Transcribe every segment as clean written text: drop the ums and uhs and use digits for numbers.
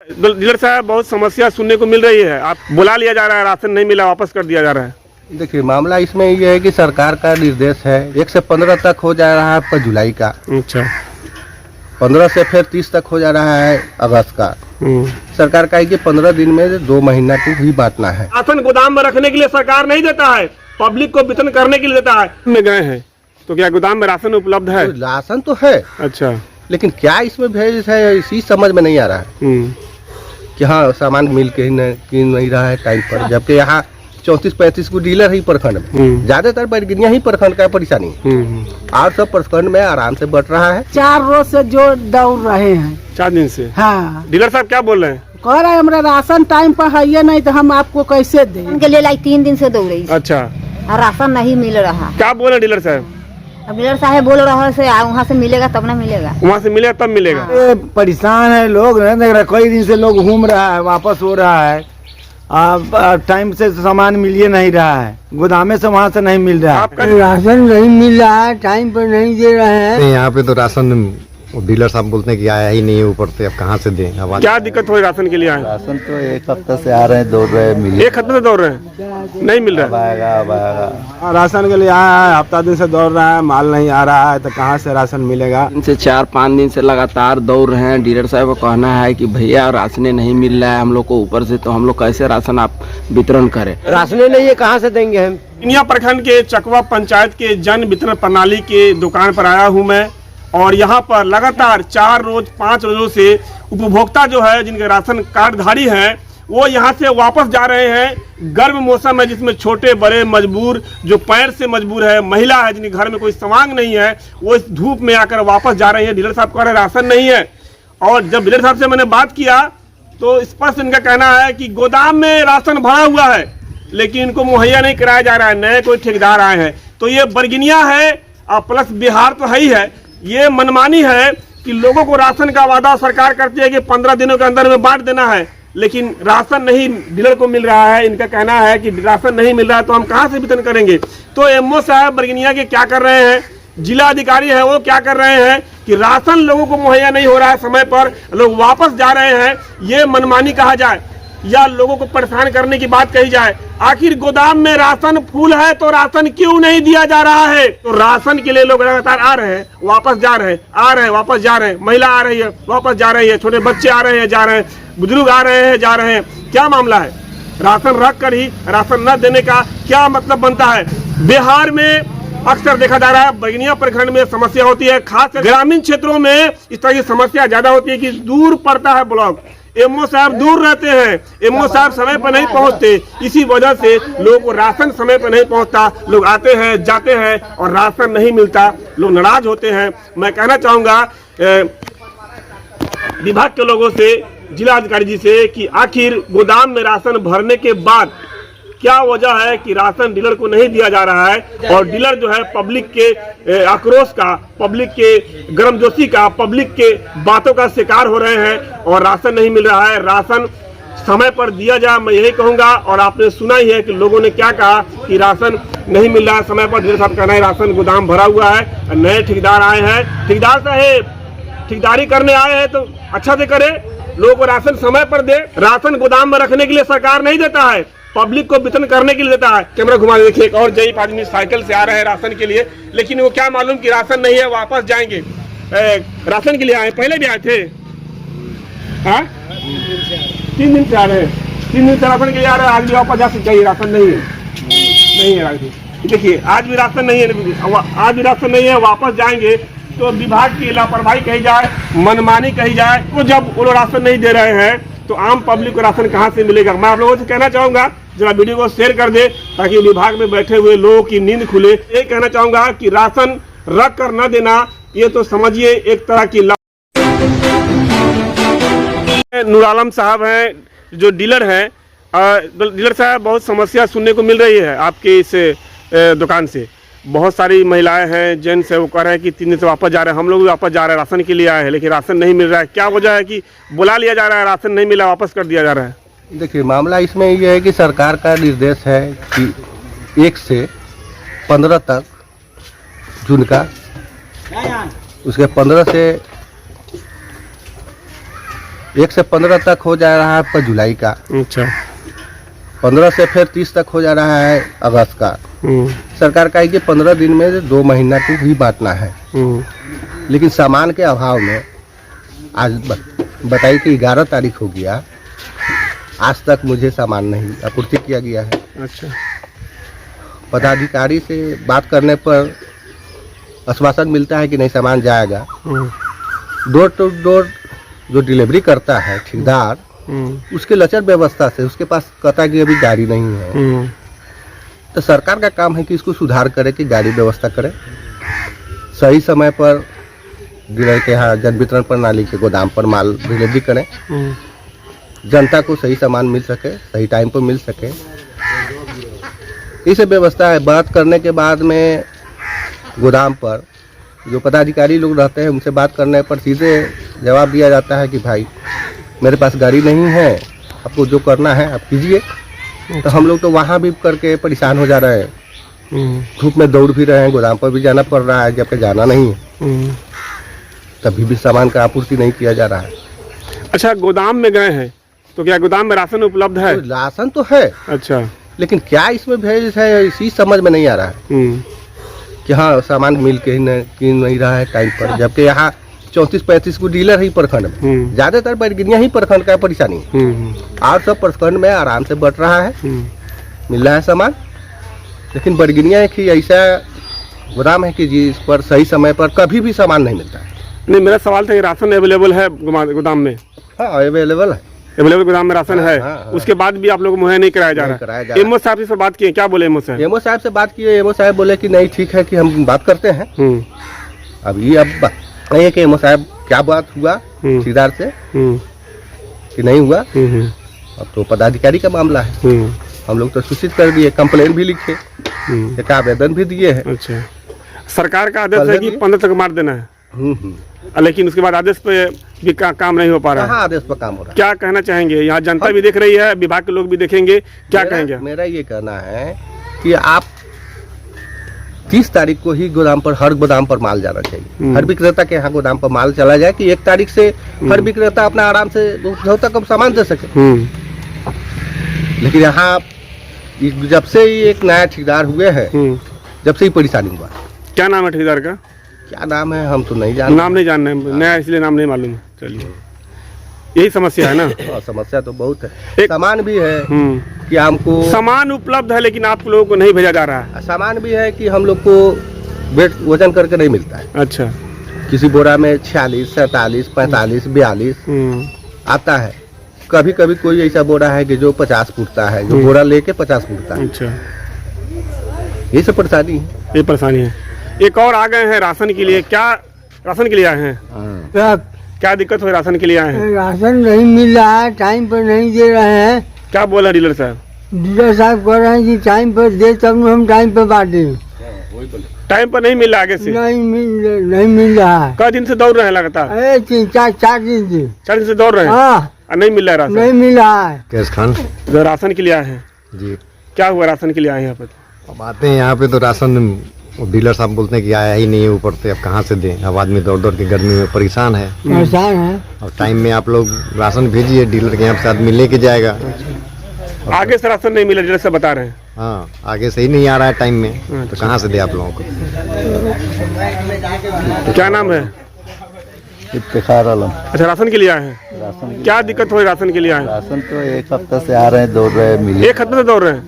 Dealer साहब, बहुत समस्या सुनने को मिल रही है। आप बुला लिया जा रहा है, राशन नहीं मिला, वापस कर दिया जा रहा है। देखिए, मामला इसमें ये है कि सरकार का निर्देश है 1 से 15 तक हो जा रहा है आपका जुलाई का। अच्छा। 15 से फिर 30 तक हो जा रहा है अगस्त का। सरकार का है कि 15 दिन में 2 महीना को भी बांटना है। राशन गोदाम में रखने के लिए सरकार नहीं देता है, पब्लिक को वितरण करने के लिए देता है। में गए हैं तो क्या गोदाम में राशन उपलब्ध है? तो राशन तो है, अच्छा, लेकिन क्या इसमें भेज है इसी समझ में नहीं आ रहा है कि हाँ सामान मिल के ही नहीं रहा है टाइम पर। जबकि यहाँ 34-35 को डीलर ही प्रखंड में, ज्यादातर बरगिनिया ही प्रखंड का परेशानी, और सब प्रखंड में आराम से बढ़ रहा है। 4 रोज से जो दौड़ रहे हैं, 4 दिन से। हाँ, डीलर साहब क्या बोल रहे हैं? कह रहे हैं हमारा राशन टाइम पर है ये नहीं तो हम आपको कैसे दें। उनके लिए 3 दिन से दौड़ रही है। अच्छा, और राशन नहीं मिल रहा। क्या बोले डीलर साहब? अब डीलर साहब बोल रहा है वहाँ से मिलेगा तब ना मिलेगा। वहाँ से मिलेगा तब मिलेगा। परेशान है लोग, नहीं देख रहा, कई दिन से लोग घूम रहा है, वापस हो रहा है, टाइम से सामान मिल नहीं रहा है, गोदामे से वहाँ से नहीं मिल रहा है। राशन नहीं मिल रहा है, टाइम पर नहीं दे रहे हैं। यहाँ पे तो राशन डीलर साहब बोलते हैं कि आया ही नहीं है ऊपर से, अब कहाँ से दें? क्या दिक्कत हो राशन के लिए आए? राशन तो 1 हफ्ते से आ रहे हैं, दौड़ रहे हैं, 1 हफ्ते से दौड़ रहे हैं, नहीं मिल रहा आएगा। राशन के लिए आया है, हफ्ता दिन से दौड़ रहा है, माल नहीं आ रहा है, तो कहाँ से राशन मिलेगा? इनसे 4-5 दिन से लगातार दौड़ रहे हैं। डीलर साहब का कहना है कि भैया राशन नहीं मिल रहा है हम लोग को ऊपर से, तो हम लोग कैसे राशन आप वितरण करें? राशन नहीं है, कहाँ से देंगे हम? इंडिया प्रखंड के चकवा पंचायत के जन वितरण प्रणाली के दुकान पर आया हूं मैं, और यहाँ पर लगातार 4 रोज 5 रोजों से उपभोक्ता जो है, जिनके राशन कार्डधारी हैं, वो यहाँ से वापस जा रहे हैं। गर्म मौसम है जिसमें छोटे बड़े मजबूर, जो पैर से मजबूर है, महिला है जिनके घर में कोई सामान नहीं है, वो इस धूप में आकर वापस जा रहे हैं। डीलर साहब कह रहे हैं राशन नहीं है, और जब डीलर साहब से मैंने बात किया तो स्पष्ट इनका कहना है कि गोदाम में राशन भरा हुआ है लेकिन इनको मुहैया नहीं कराया जा रहा है, नए कोई ठेकेदार आए हैं। तो ये बरगिनिया है प्लस बिहार तो है ही है। ये मनमानी है कि लोगों को राशन का वादा सरकार करती है कि 15 दिनों के अंदर में बांट देना है, लेकिन राशन नहीं डीलर को मिल रहा है। इनका कहना है कि राशन नहीं मिल रहा है तो हम कहां से वितरण करेंगे। तो एमओ साहब बरगिनिया के क्या कर रहे हैं, जिला अधिकारी है वो क्या कर रहे हैं कि राशन लोगों को मुहैया नहीं हो रहा है समय पर, लोग वापस जा रहे हैं। ये मनमानी कहा जाए या लोगों को परेशान करने की बात कही जाए। आखिर गोदाम में राशन फूल है तो राशन क्यों नहीं दिया जा रहा है? तो राशन के लिए लोग लगातार आ रहे हैं, वापस जा रहे हैं, आ रहे हैं, वापस जा रहे हैं। महिला आ रही है, वापस जा रही है, छोटे बच्चे आ रहे हैं, जा रहे हैं, बुजुर्ग आ रहे हैं, जा रहे हैं। क्या मामला है? राशन रख कर ही राशन न देने का क्या मतलब बनता है? बिहार में अक्सर देखा जा रहा है बरगिनिया प्रखंड में समस्या होती है, खास ग्रामीण क्षेत्रों में इस तरह की समस्या ज्यादा होती है कि दूर पड़ता है ब्लॉक, एमओ साहब दूर रहते हैं, एमओ साहब समय पर नहीं पहुंचते, इसी वजह से लोगों को राशन समय पर नहीं पहुंचता। लोग आते हैं जाते हैं और राशन नहीं मिलता, लोग नाराज होते हैं। मैं कहना चाहूंगा विभाग के लोगों से, जिला अधिकारी जी से कि आखिर गोदाम में राशन भरने के बाद क्या वजह है कि राशन डीलर को नहीं दिया जा रहा है, और डीलर जो है पब्लिक के आक्रोश का, पब्लिक के गर्मजोशी का, पब्लिक के बातों का शिकार हो रहे हैं और राशन नहीं मिल रहा है। राशन समय पर दिया जाए, मैं यही कहूंगा। और आपने सुना ही है कि लोगों ने क्या कहा कि राशन नहीं मिल रहा है समय पर। डीलर साहब कहना है राशन गोदाम भरा हुआ है, नए ठेकेदार आए हैं। ठेकेदार साहब ठेकेदारी करने आए हैं तो अच्छा से करे, लोगों को राशन समय पर दे। राशन गोदाम में रखने के लिए सरकार नहीं देता है, पब्लिक को वितरण करने के लिए देता है। कैमरा घुमा देखिए, एक और जयीफ आदमी साइकिल से आ रहे हैं राशन के लिए, लेकिन वो क्या मालूम कि राशन नहीं है, वापस जाएंगे। राशन के लिए आए, पहले भी आए थे। हाँ, 3 दिन से आ रहे हैं, 3 दिन से राशन के लिए आ रहे हैं। आज भी वापस जा सकते, राशन नहीं है, नहीं है। देखिए आज भी राशन नहीं है, आज भी राशन नहीं है, वापस जाएंगे। तो विभाग की लापरवाही कही जाए, मनमानी कही जाए, तो जब वो लोग राशन नहीं दे रहे हैं तो आम पब्लिक को राशन कहां से मिलेगा? मैं आप लोगों से कहना चाहूंगा जरा वीडियो को शेयर कर दे ताकि विभाग में बैठे हुए लोगों की नींद खुले। ये कहना चाहूंगा कि राशन रख कर न देना, ये तो समझिए एक तरह की नूर आलम साहब हैं जो डीलर हैं। डीलर साहब, बहुत समस्या सुनने को मिल रही है आपके इस दुकान से। बहुत सारी महिलाएं हैं, जेंट्स है, वो कह रहे हैं कि 3 दिन से वापस जा रहे हैं। हम लोग भी वापस जा रहे हैं, राशन के लिए आए हैं लेकिन राशन नहीं मिल रहा है। क्या वजह है कि बुला लिया जा रहा है, राशन नहीं मिला, वापस कर दिया जा रहा है? देखिए, मामला इसमें ये है कि सरकार का निर्देश है कि 1 से 15 तक जून का, उसके 15 से 1 से 15 तक हो जा रहा है आपका जुलाई का, अच्छा। 15 से फिर 30 तक हो जा रहा है अगस्त का। सरकार का है कि 15 दिन में 2 महीना को भी बांटना है, लेकिन सामान के अभाव में आज बताइए कि 11 तारीख हो गया, आज तक मुझे सामान नहीं आपूर्ति किया गया है। अच्छा। पदाधिकारी से बात करने पर आश्वासन मिलता है कि नहीं सामान जाएगा। डोर टू डोर जो डिलीवरी करता है ठेकेदार, उसके लचर व्यवस्था से उसके पास कहता है कि अभी गाड़ी नहीं है। तो सरकार का काम है कि इसको सुधार करे, कि गाड़ी व्यवस्था करे, सही समय पर डीलर के यहाँ जन वितरण प्रणाली के गोदाम पर माल डिलीवरी करें, जनता को सही सामान मिल सके, सही टाइम पर मिल सके, इसे व्यवस्था है। बात करने के बाद में गोदाम पर जो पदाधिकारी लोग रहते हैं उनसे बात करने पर सीधे जवाब दिया जाता है कि भाई मेरे पास गाड़ी नहीं है, आपको जो करना है आप कीजिए। तो हम लोग तो वहाँ भी करके परेशान हो जा रहे हैं, धूप में दौड़ भी रहे हैं, गोदाम पर भी जाना पड़ रहा है, जबकि जाना नहीं है, तभी भी सामान का आपूर्ति नहीं किया जा रहा है। अच्छा, गोदाम में गए हैं तो क्या गोदाम में राशन उपलब्ध है? तो राशन तो है, अच्छा, लेकिन क्या इसमें भेज है इसी समझ में नहीं आ रहा है कि हाँ सामान मिल के ही नहीं रहा है टाइम पर, जबकि यहाँ 34-35 को डीलर ही प्रखंड में, ज्यादातर बैरगनिया ही प्रखंड का परेशानी है। और सब प्रखंड में आराम से बढ़ रहा है, मिल रहा है सामान, लेकिन बैरगनिया एक ही ऐसा गोदाम है कि जिस पर सही समय पर कभी भी सामान नहीं मिलता है। नहीं, मेरा सवाल था कि राशन अवेलेबल है गोदाम में? हाँ अवेलेबल है, अवेलेबल गोदाम में राशन है। हाँ। उसके बाद भी आप लोगों को मुहैया नहीं कराया जा रहा है। एमओ साहब से बात किए, क्या बोले एमओ साहब? एमओ साहब से बात किए, एमओ साहब बोले कि नहीं ठीक है कि हम बात करते हैं। अब ये अब नहीं है कि एमओ साहब क्या बात हुआ ठेकेदार से कि नहीं हुआ, अब तो पदाधिकारी का मामला है। हम लोग तो सूचित कर दिए, कंप्लेन भी लिखे, एक आवेदन भी दिए हैं। अच्छा, सरकार का आदेश है कि 15 तक मार देना है, लेकिन उसके बाद आदेश पे भी काम नहीं हो पा रहा है। आदेश पर काम हो रहा है। क्या कहना चाहेंगे? यहाँ जनता भी देख रही है, विभाग के लोग भी देखेंगे, क्या कहेंगे? मेरा ये कहना है कि आप 30 तारीख को ही गोदाम पर, हर गोदाम पर माल जाना चाहिए। हर विक्रेता के यहाँ गोदाम पर माल चला जाए कि 1 तारीख से हर विक्रेता अपना आराम से उपभोक्ता को सामान दे सके। लेकिन यहाँ जब से ही एक नया ठेकेदार हुए हैं, जब से ही परेशानी हुआ। क्या नाम है ठेकेदार का? क्या नाम है हम तो नहीं जानते, नाम नहीं जानना है, नया इसलिए नाम नहीं मालूम है। चलिए, यही समस्या है ना? समस्या तो बहुत है। सामान भी है कि हमको सामान उपलब्ध है, लेकिन आप लोगों को नहीं भेजा जा रहा है। सामान भी है कि हम लोग को वेट वजन करके नहीं मिलता है। अच्छा, किसी बोरा में 46, 47, 45, 42 आता है। कभी कभी कोई ऐसा बोरा है कि जो 50 फुटता है, जो बोरा लेके 50 फुटता है। अच्छा, ये सब परेशानी है। ये परेशानी है। एक और आ गए हैं राशन के लिए, क्या राशन के लिए आए हैं? क्या दिक्कत हो राशन के लिए आए हैं? राशन नहीं मिल रहा है, टाइम पर नहीं दे रहे हैं। क्या बोला डीलर साहब? डीलर साहब कह रहे हैं कि टाइम पर दे तब हम टाइम पर बांटे। टाइम पर नहीं मिल रहा आगे से? नहीं मिल रहा है। कई दिन से दौड़ रहे हैं लगातार? 4 दिन से। 4 दिन से दौड़ रहे हैं। हाँ, नहीं मिल रहा है राशन? नहीं मिल रहा है। कैश खान जो राशन के लिए आए हैं जी, क्या हुआ राशन के लिए आए हैं यहाँ पे? अब आते हैं यहाँ पे तो राशन डीलर साहब बोलते हैं कि आया ही नहीं है ऊपर से, अब कहाँ से दें। अब आदमी दौड़ दौड़ के गर्मी में परेशान है। और टाइम में आप लोग राशन भेजिए, डीलर के यहाँ से आदमी लेके जाएगा। आगे से राशन नहीं मिला, डीलर से बता रहे हैं। हाँ, आगे से ही नहीं आ रहा है टाइम में, तो कहाँ से दे आप लोगों को? क्या नाम है? इफ्तिखार आलम। अच्छा, राशन के लिए आए हैं? राशन क्या दिक्कत हो रही राशन के लिए आए हैं? राशन तो 1 हफ्ते से आ रहे हैं, दौड़ रहे हैं, मिल 1 हफ्ते से दौड़ रहे हैं,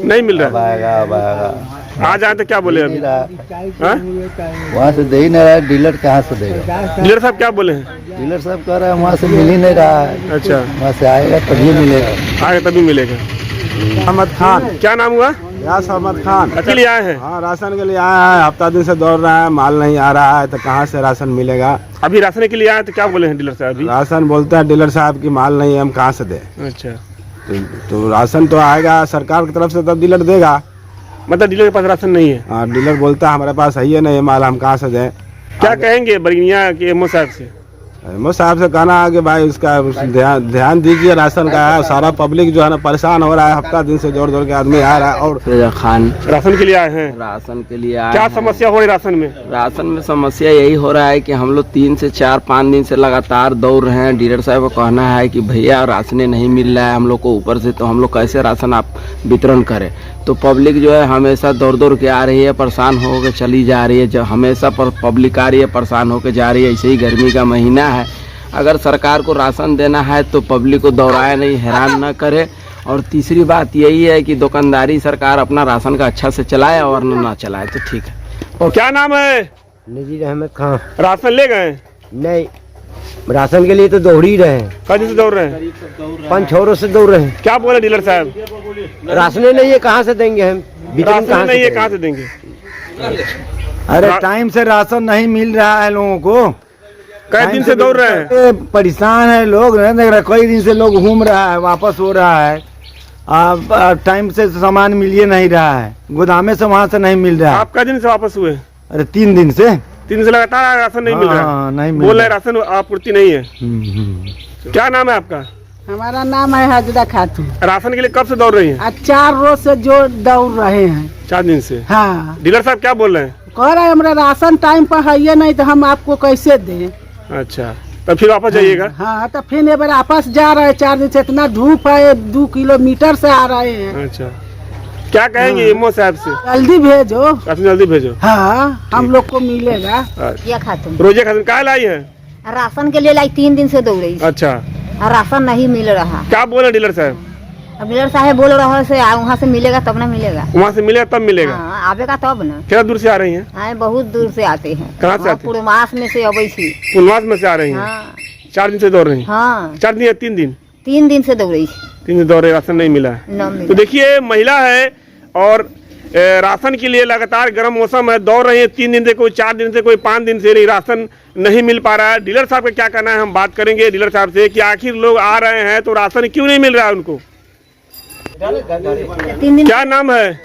नहीं मिल रहा है। आएगा आज आए तो क्या बोले अभी? वहाँ से दे ही नहीं रहा है, डीलर कहाँ से देगा? डीलर साहब क्या बोले हैं? डीलर साहब कह रहे हैं वहाँ से मिल ही नहीं रहा है। अच्छा, वहाँ से आएगा तभी मिलेगा। आगे तभी मिलेगा। अहमद खान। क्या नाम हुआ? यास अहमद खान। के लिए आए हैं? हाँ, राशन के लिए आया है। हफ्ता दिन से दौड़ रहा है, माल नहीं आ रहा है, तो कहाँ से राशन मिलेगा? अभी राशन के लिए आए तो क्या बोले हैं डीलर साहब अभी? राशन बोलता है डीलर साहब की माल नहीं है, हम कहाँ से दें? अच्छा, तो राशन तो आएगा सरकार की तरफ से, तब डीलर देगा। मतलब डीलर के पास राशन नहीं है? हाँ, डीलर बोलता है हमारे पास है ही नहीं माल, हम कहाँ से दें? क्या कहेंगे बरगनिया के एमओ साहब से? एमओ साहब से कहना है कि भाई उसका ध्यान दीजिए, राशन का है। सारा पब्लिक जो है ना परेशान हो रहा है, हफ्ता दिन से दौड़ दौड़ के आदमी आ रहा है। और रजा खान राशन के लिए आए हैं? राशन के लिए आए क्या हैं। समस्या हो रही राशन में? राशन में समस्या यही हो रहा है कि हम लोग 3 से 4-5 दिन से लगातार दौड़ रहे हैं। डीलर साहब का कहना है कि भैया राशन नहीं मिल रहा है हम लोग को ऊपर से, तो हम लोग कैसे राशन आप वितरण करें। तो पब्लिक जो है हमेशा दौड़ दौड़ के आ रही है, परेशान हो के चली जा रही है। जब हमेशा पर पब्लिक आ रही है, परेशान होकर जा रही है। ऐसे ही गर्मी का महीना है, अगर सरकार को राशन देना है तो पब्लिक को दौड़ाए नहीं, हैरान न करे। और तीसरी बात यही है कि दुकानदारी सरकार अपना राशन का अच्छा से चलाए और ना चलाए तो ठीक है। और क्या नाम है? नजीर अहमद खान। राशन ले गए? नहीं, राशन के लिए तो दौड़ ही रहे हैं, कहीं से दौड़ रहे हैं? 5-6 रोज से दौड़ रहे हैं। क्या बोले डीलर साहब? राशन नहीं है, कहाँ से देंगे हम? वितरण राशन नहीं है, कहाँ से देंगे? अरे टाइम से राशन नहीं मिल रहा है लोगों को। कई दिन से दौड़ रहे हैं? परेशान है लोग, नहीं देख रहा, कई दिन से लोग घूम रहा है, वापस हो रहा है। टाइम से सामान मिल ही नहीं रहा है, गोदामे से वहाँ से नहीं मिल रहा है। आप कई दिन से वापस हुए? अरे 3 दिन से। 3 दिन से लगातार राशन नहीं मिल रहा हाँ, नहीं है। मिल बोल रहा रहे राशन आपूर्ति नहीं है। क्या नाम है आपका? हमारा नाम है हाजरा खातून। राशन के लिए कब से दौड़ रही हैं? आज 4 रोज से जो दौड़ रहे हैं। 4 दिन से? हाँ, डीलर साहब क्या बोल रहे हैं? कह रहे हैं हमारा राशन टाइम पर है ये नहीं तो हम आपको कैसे दें। अच्छा, तो फिर वापस जाइएगा? हाँ, तो फिर एक बार वापस जा रहे हैं। 4 दिन से इतना धूप है, 2 किलोमीटर से आ रहे हैं। अच्छा, क्या कहेंगे एमओ साहब से? जल्दी भेजो। राशन जल्दी भेजो। हाँ, हम लोग को मिलेगा। या खातून रोजे खातून क्या लाई है? राशन के लिए लाई 3 दिन से दौड़ रही, अच्छा, और राशन नहीं मिल रहा। क्या बोले डीलर साहब? अब डीलर साहब बोल रहा है वहाँ से मिलेगा तब ना मिलेगा। वहाँ से मिलेगा तब मिलेगा? हाँ, आवेगा तब ना। क्या दूर से आ रही हैं? हाँ, बहुत दूर से आते हैं। कहाँ से आते हैं? पूर्वास में से अबै थी। पुलवास में से आ रही हैं? हाँ 4 दिन से दौड़ रही हैं? हाँ, 4 दिन या 3 दिन? 3 दिन से दौड़ी 3 दिन दौड़ रहे, राशन नहीं मिला है। न तो मिला। देखिए महिला है और राशन के लिए लगातार गर्म मौसम है, दौड़ रही है 3 दिन से, कोई 4 दिन से, कोई 5 दिन से नहीं, राशन नहीं मिल पा रहा है। डीलर साहब का क्या कहना है, हम बात करेंगे डीलर साहब से कि आखिर लोग आ रहे हैं तो राशन क्यों नहीं मिल रहा है उनको। 3 दिन क्या नाम है?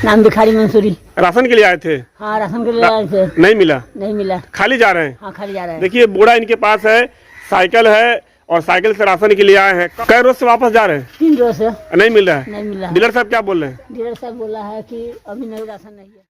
नाम भिखारी मंसूरी। राशन के लिए आए थे? हाँ, राशन के लिए आए थे, नहीं मिला? नहीं मिला। खाली जा रहे हैं? हाँ, खाली जा रहा है। देखिए बोरा इनके पास है, साइकिल है और साइकिल से राशन के लिए आए हैं। कई रोज से वापस जा रहे हैं? 3 रोज से नहीं मिल रहा है? नहीं मिला। डीलर साहब क्या बोल रहे हैं? डीलर साहब बोला है कि अभी नहीं राशन नहीं है।